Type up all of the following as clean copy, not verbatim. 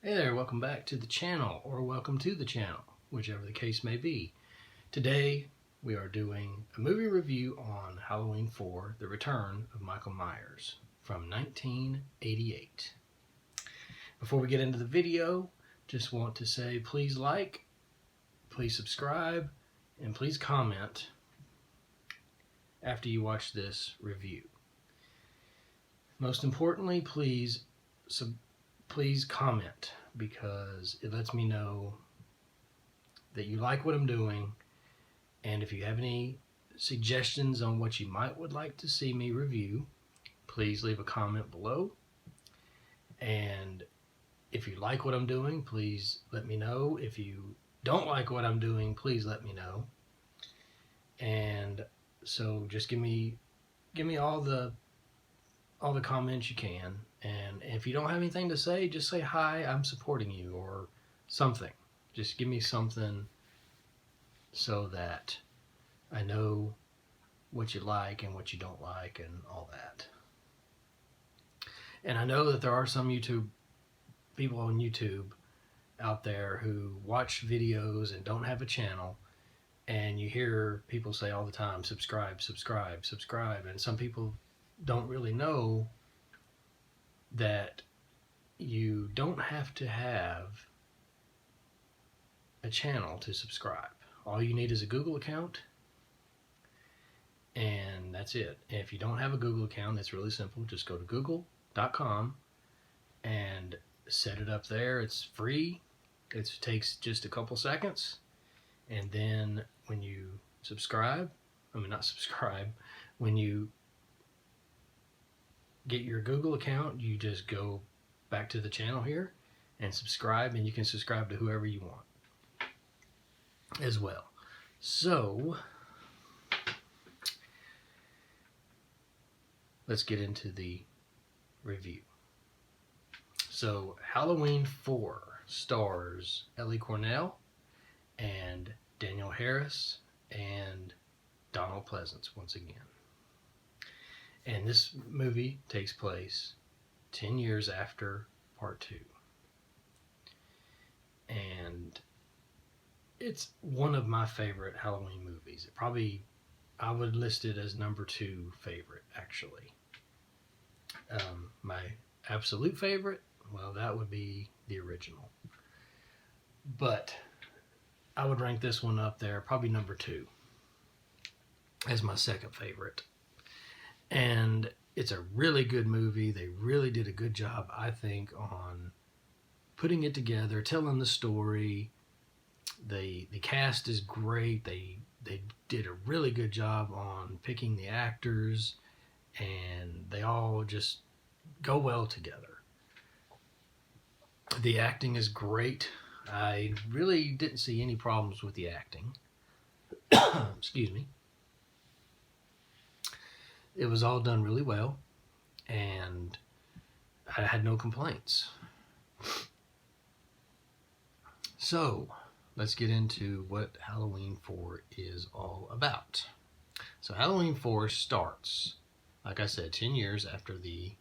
Hey there, welcome back to the channel, or welcome to the channel, whichever the case may be. Today, we are doing a movie review on Halloween 4, The Return of Michael Myers from 1988. Before we get into the video, just want to say please like, please subscribe, and please comment after you watch this review. Most importantly, please comment, because it lets me know that you like what I'm doing, and if you have any suggestions on what you would like to see me review, please leave a comment below. And if you like what I'm doing, please let me know. If you don't like what I'm doing, please let me know. And so just give me all the comments you can. And if you don't have anything to say, just say hi, I'm supporting you, or something. Just give me something so that I know what you like and what you don't like and all that. And I know that there are some people on YouTube out there who watch videos and don't have a channel, and you hear people say all the time, subscribe, subscribe, subscribe, and some people don't really know that you don't have to have a channel to subscribe. All you need is a Google account, and that's it. And if you don't have a Google account, it's really simple. Just go to google.com and set it up there. It's free. It takes just a couple seconds. And then when you when you get your Google account, you just go back to the channel here and subscribe, and you can subscribe to whoever you want as well. So let's get into the review. So Halloween 4 stars Ellie Cornell and Danielle Harris and Donald Pleasence once again. And this movie takes place 10 years after Part 2. And it's one of my favorite Halloween movies. I would list it as number 2 favorite, actually. My absolute favorite, well, that would be the original. But I would rank this one up there, probably number 2, as my second favorite. And it's a really good movie. They really did a good job, I think, on putting it together, telling the story. The cast is great. They did a really good job on picking the actors, and they all just go well together. The acting is great. I really didn't see any problems with the acting. Excuse me. It was all done really well, and I had no complaints. So let's get into what Halloween 4 is all about. So Halloween 4 starts, like I said, 10 years after the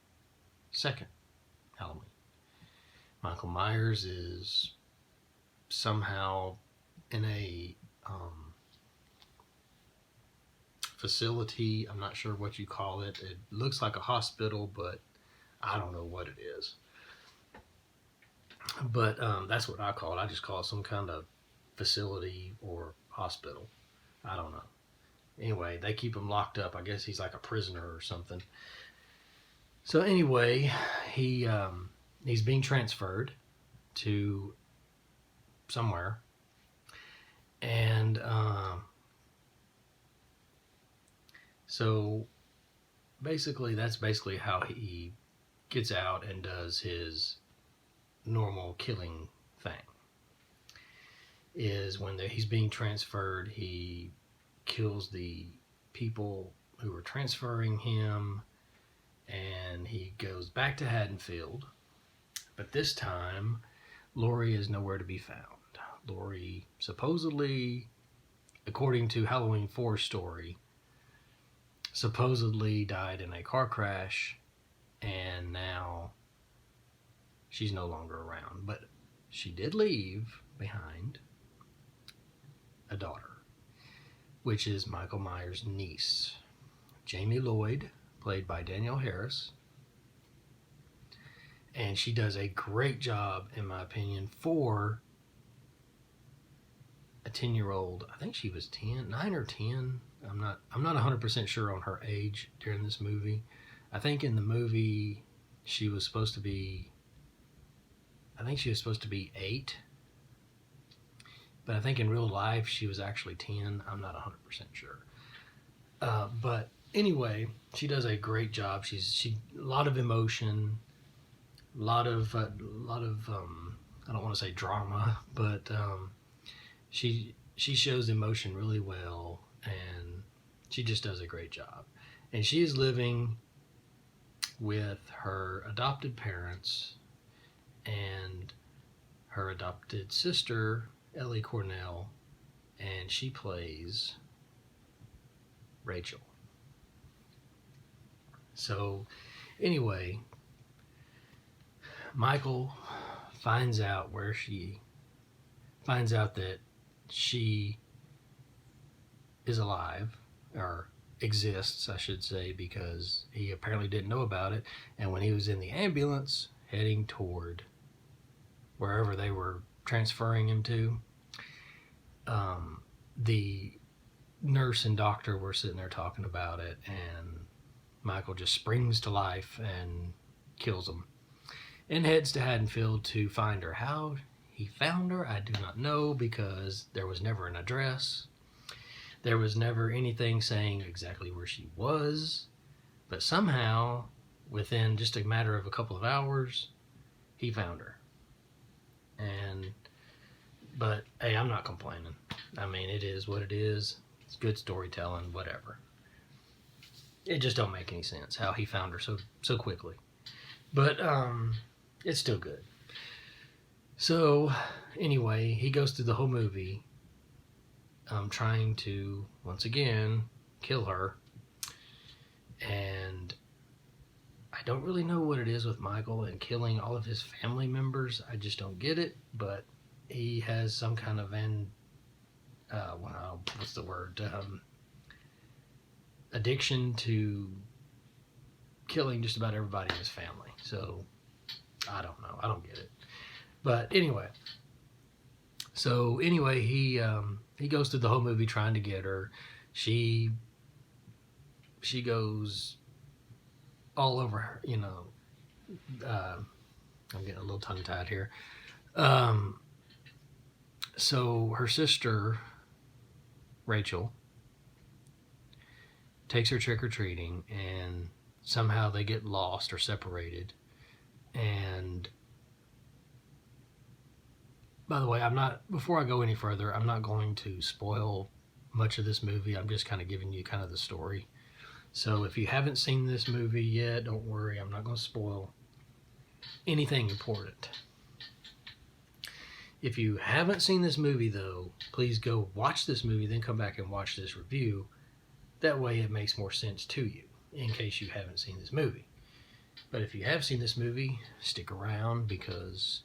second Halloween. Michael Myers is somehow in a facility. I'm not sure what you call it. It looks like a hospital, but I don't know what it is. But that's what I call it. I just call it some kind of facility or hospital. I don't know. Anyway, they keep him locked up. I guess he's like a prisoner or something. So anyway, he's being transferred to somewhere, and so basically that's basically how he gets out and does his normal killing thing. Is when he's being transferred, he kills the people who are transferring him, and he goes back to Haddonfield. But this time, Laurie is nowhere to be found. Laurie supposedly, according to Halloween 4's story, supposedly died in a car crash, and now she's no longer around. But she did leave behind a daughter, which is Michael Myers' niece, Jamie Lloyd, played by Danielle Harris. And she does a great job, in my opinion, for a 10-year-old. I think she was 9 or 10. I'm not 100% sure on her age during this movie. I think in the movie she was supposed to be 8. But I think in real life she was actually 10. I'm not 100% sure. But anyway, she does a great job. She a lot of emotion, a lot of I don't want to say drama, but she shows emotion really well, and she just does a great job. And she is living with her adopted parents and her adopted sister, Ellie Cornell, and she plays Rachel. So anyway, Michael finds out that she is alive, or exists, I should say, because he apparently didn't know about it. And when he was in the ambulance heading toward wherever they were transferring him to, the nurse and doctor were sitting there talking about it, and Michael just springs to life and kills him and heads to Haddonfield to find her. How he found her, I do not know, because there was never an address. There was never anything saying exactly where she was. But somehow, within just a matter of a couple of hours, he found her. But hey, I'm not complaining. I mean, it is what it is. It's good storytelling, whatever. It just don't make any sense how he found her so quickly. But it's still good. So anyway, he goes through the whole movie trying to, once again, kill her. And I don't really know what it is with Michael and killing all of his family members. I just don't get it. But he has some kind of addiction to killing just about everybody in his family. So I don't know. I don't get it. But anyway, he goes through the whole movie trying to get her. She goes all over her, I'm getting a little tongue-tied here. So her sister, Rachel, takes her trick-or-treating, and somehow they get lost or separated. And by the way, before I go any further, I'm not going to spoil much of this movie. I'm just kind of giving you kind of the story. So if you haven't seen this movie yet, don't worry. I'm not going to spoil anything important. If you haven't seen this movie, though, please go watch this movie, then come back and watch this review. That way it makes more sense to you, in case you haven't seen this movie. But if you have seen this movie, stick around, because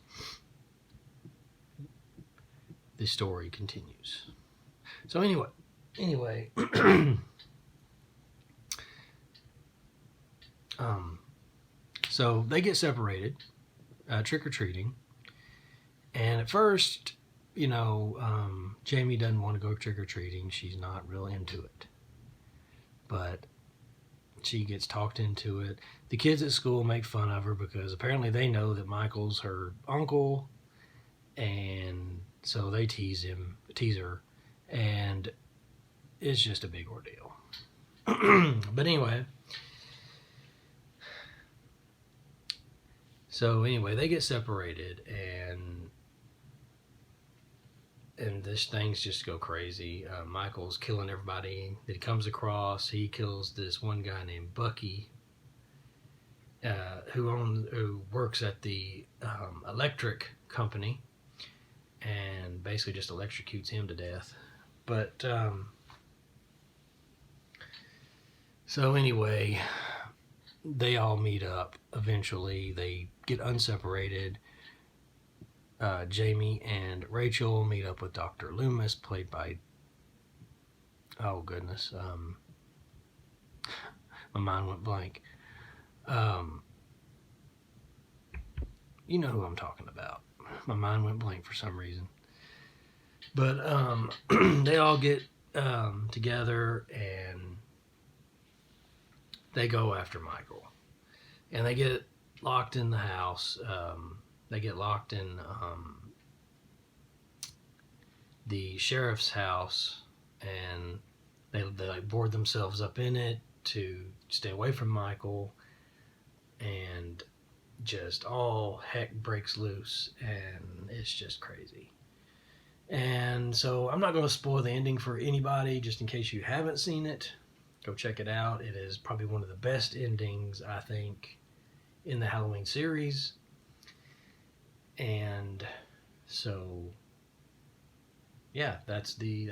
the story continues. So anyway, so they get separated, trick-or-treating. And at first, Jamie doesn't want to go trick-or-treating. She's not real into it. But she gets talked into it. The kids at school make fun of her because apparently they know that Michael's her uncle. And so they tease her. And it's just a big ordeal. But anyway. They get separated, and this things just go crazy. Michael's killing everybody that he comes across. He kills this one guy named Bucky, who works at the electric company, and basically just electrocutes him to death. But so anyway, they all meet up eventually. They get unseparated. Jamie and Rachel meet up with Dr. Loomis, played by, oh goodness, my mind went blank. You know who I'm talking about. My mind went blank for some reason. But they all get together and they go after Michael. And they get locked in the house. They get locked in the sheriff's house, and they like board themselves up in it to stay away from Michael, and just all heck breaks loose, and it's just crazy. And so I'm not going to spoil the ending for anybody, just in case you haven't seen it. Go check it out. It is probably one of the best endings, I think, in the Halloween series. And so, yeah, that's the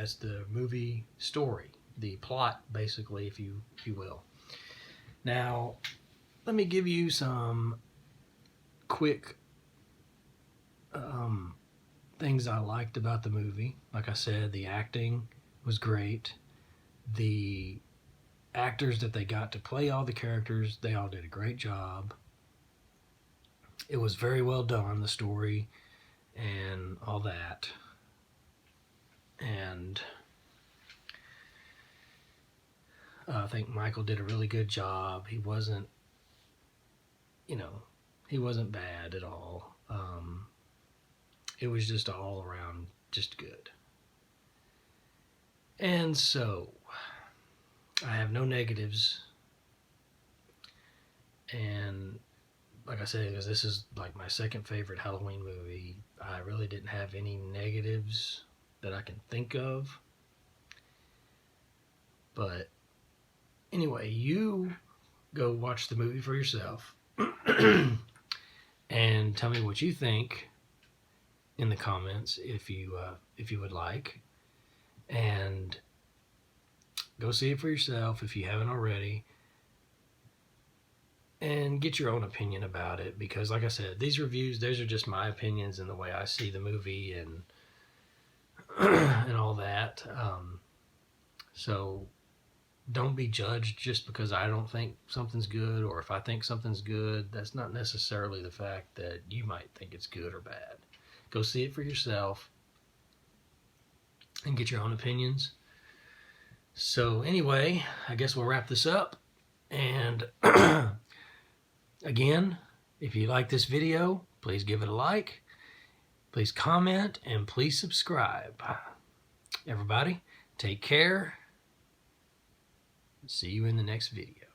movie story, the plot, basically, if you will. Now, let me give you some quick things I liked about the movie. Like I said, the acting was great. The actors that they got to play all the characters, they all did a great job. It was very well done, the story and all that. And I think Michael did a really good job. He wasn't, he wasn't bad at all. It was just all around just good. And so, I have no negatives. And like I said, because this is like my second favorite Halloween movie, I really didn't have any negatives that I can think of. But anyway, you go watch the movie for yourself and tell me what you think in the comments if you would like, and go see it for yourself if you haven't already, and get your own opinion about it, because like I said, these reviews, those are just my opinions and the way I see the movie and and all that. So don't be judged just because I don't think something's good, or if I think something's good, that's not necessarily the fact that you might think it's good or bad. Go see it for yourself and get your own opinions. So anyway, I guess we'll wrap this up. And again, if you like this video, please give it a like, please comment, and please subscribe. Everybody, take care. See you in the next video.